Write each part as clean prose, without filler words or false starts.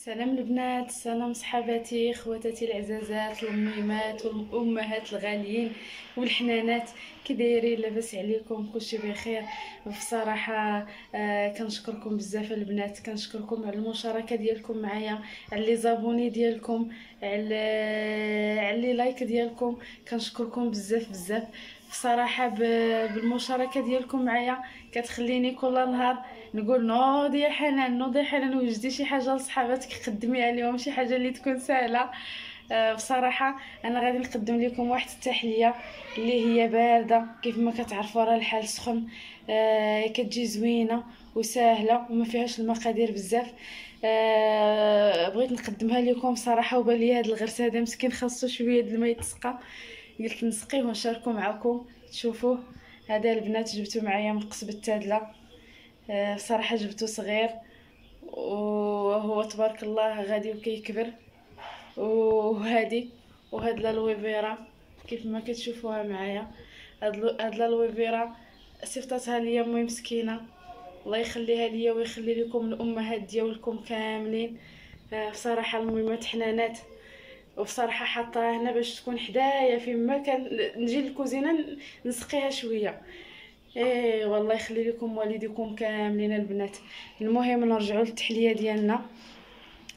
سلام البنات، سلام صحباتي، خواتاتي العزازات، الميمات والامهات الغاليين والحنانات. كي دايرين؟ لاباس عليكم؟ كلشي بخير؟ بصراحه كنشكركم بزاف البنات، كنشكركم على المشاركه ديالكم معايا، على لي زابوني ديالكم، على لي لايك ديالكم. كنشكركم بزاف بزاف بصراحه. بالمشاركه ديالكم معايا كتخليني كل نهار نقول نوضي يا حنان، نوضي يا حنان، وجدي شي حاجه لصحاباتك قدمي عليهم، شي حاجه اللي تكون سهله. بصراحه انا غادي نقدم لكم واحد التحليه اللي هي بارده، كيف ما كتعرفوا راه الحال سخن. كتجي زوينه وسهله وما فيهاش المقادير بزاف. بغيت نقدمها لكم صراحه، وبالي هذا الغرس هذا مسكين خاصو شويه د الماء يتسقى، قلت نسقيه ونشاركو معكم تشوفوه. هذا البنات جبتو معايا من قصب التادله. بصراحه جبتو صغير وهو تبارك الله غادي وكيكبر. وهاد الالويفيرا كيف ما كتشوفوها معايا. هاد الالويفيرا صيفطتها ليا امي مسكينه، الله يخليها ليا ويخلي لكم الامهات ديالكم كاملين. بصراحه المهمات حنانات، وبصراحه حطاها هنا باش تكون حدايا فيما كان نجي للكوزينه نسقيها شويه. ايه والله يخلي لكم والديكم كاملين البنات. المهم نرجعوا للتحليه ديالنا.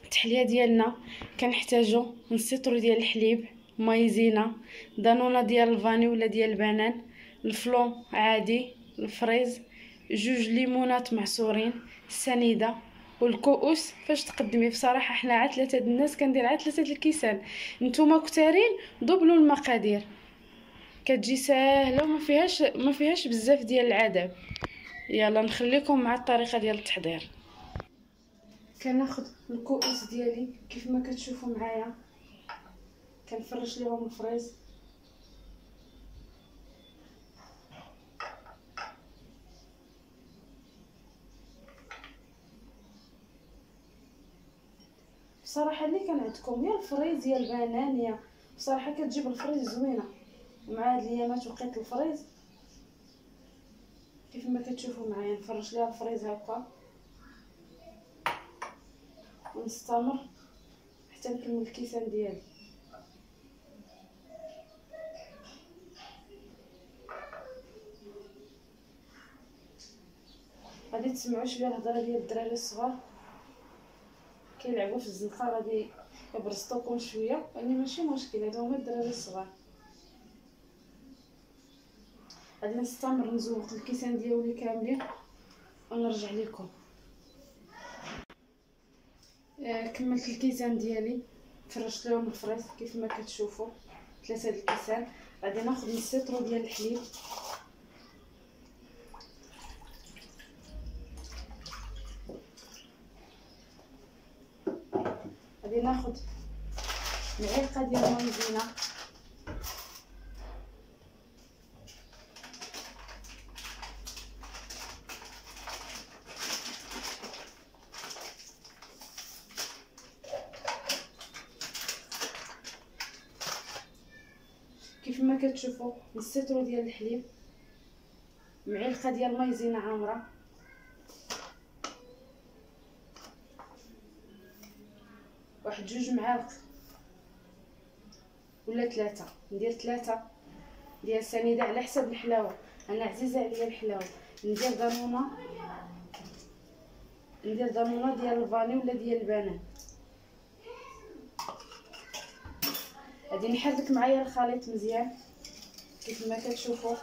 التحليه ديالنا كنحتاجو نص لتر ديال الحليب، مايزينا، دانونه ديال الفاني ولا ديال البنان، الفلون عادي، الفريز، جوج ليمونات معصورين، السنيده، والكؤوس. فاش تقدمي بصراحه حنا عاد 3 الناس كندير عاد 3 الكيسان، نتوما كتارين دوبلوا المقادير. كتجي ساهله وما فيهاش بزاف ديال العذاب. يلا نخليكم مع الطريقه ديال التحضير. كناخد الكؤوس ديالي كيف ما كتشوفوا معايا، كنفرش ليهم الفريز. بصراحه اللي كان عندكم يا الفريز يا البنان، يا بصراحه كتجيب الفريز زوينه مع هاد الايامات. وقيت الفريز كيف ما كتشوفوا معايا، نفرش ليها الفريز هكا ونستمر حتى نكمل الكيسان ديالي. غادي تسمعوا شويه الهضره ديال الدراري الصغار كيلعبوا في الزنقه، غادي يبرسطوكم شويه، يعني ماشي مشكل، هادو هما الدراري الصغار. غادي نستمر نزوق الكيسان ديالي كاملين ونرجع لكم. كملت الكيسان ديالي، فرشت لهم الفريز كيف ما كتشوفوا 3 الكيسان. غادي ناخذ نص لتر ديال الحليب، غادي ناخذ معلقه ديال المايزينا، كيف ما كتشوفوا نص لتر ديال الحليب، معلقه ديال المايزينا عامره، واحد 2 معالق ولا 3، ندير 3 ديال السنيده على حسب الحلاوه. انا عزيزه عليا الحلاوه، ندير دانونه ديال الفاني ولا ديال البنان. غادي نحرك معايا الخليط مزيان كيف ما كتشوفوا.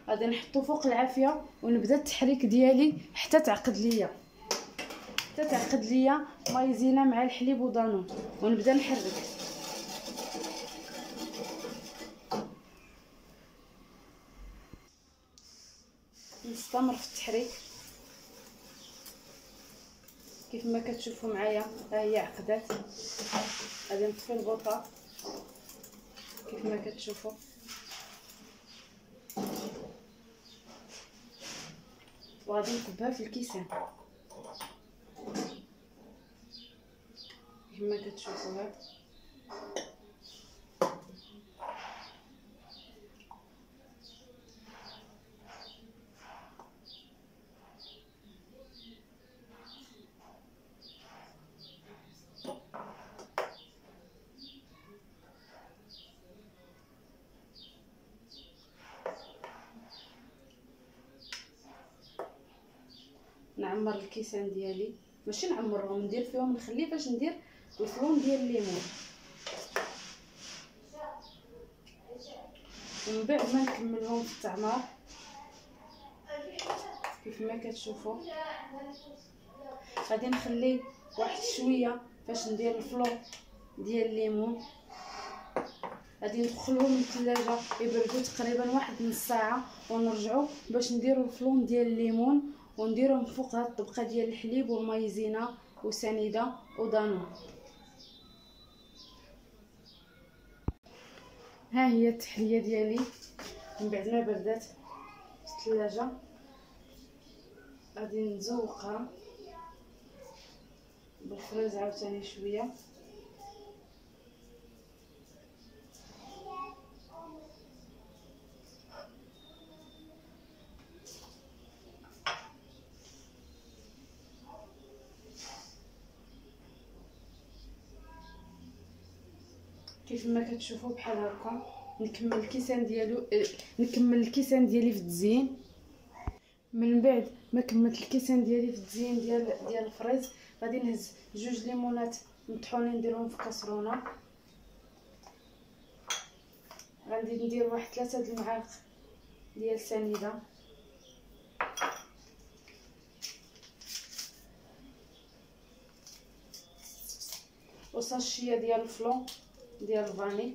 غادي نحطو فوق العافيه ونبدا التحريك ديالي حتى تعقد ليا مايزينا مع الحليب ودانون، ونبدا نحرك. نستمر في التحريك كيف ما كتشوفوا معايا. ها هي عقدات. غادي نطفي البوطه كيف ما كتشوفوا، وغادي نكبها في الكيسان كيف ما كتشوفوا. هاد نعمر الكيسان ديالي، ماشي نعمرهم، ندير فيهم نخلي باش ندير الفلون ديال الليمون. ومن بعد ما نكملهم في التعمار كيف ما كتشوفوا. غادي نخلي واحد شويه باش ندير الفلون ديال الليمون. غادي ندخلهم للثلاجه يبردوا تقريبا واحد نص ساعه، ونرجعوا باش نديروا الفلون ديال الليمون ونديرهم فوق هاد الطبقه ديال الحليب والمايزينا وسنيده ودانون. ها هي التحليه ديالي من بعد ما بردات في الثلاجه. غادي نزوقها بالفريز عاوتاني شويه. كيف ما كتشوفوا بحال هكا. نكمل الكيسان ديالي في التزيين. من بعد ما كملت الكيسان ديالي في التزيين ديال الفريز، غادي نهز 2 ليمونات مطحونين نديرهم في كاسرونه. غادي ندير واحد 3 المعالق ديال سنيده، وصاشيه ديال الفلون ديال الفاني.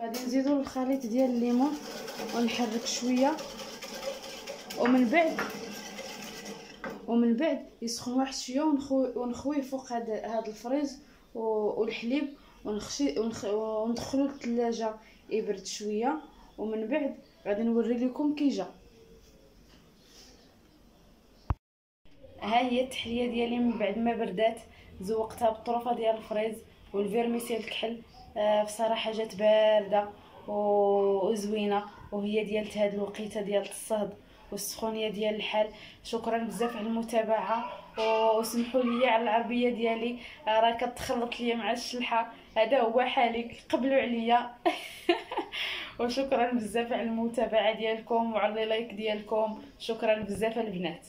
غادي نزيدو الخليط ديال الليمون ونحرك شويه، ومن بعد يسخن واحد شويه ونخويه فوق هذا الفريز والحليب، وندخلو للثلاجه يبرد شويه. ومن بعد غادي نوري لكم كي جا. ها هي التحليه ديالي من بعد ما بردات. زوقتها بالطروفه ديال الفريز والفيرميسيل الكحل. بصراحه جات بارده وزوينه، وهي ديال هاد الوقيته ديال الصهد والسخونيه ديال الحال. شكرا بزاف على المتابعه، وسمحوا لي على العربيه ديالي راه كتخلط ليا مع الشلحه. هذا هو حالي، قبلوا عليا. وشكرا بزاف على المتابعه ديالكم وعلى اللايك ديالكم. شكرا بزاف البنات.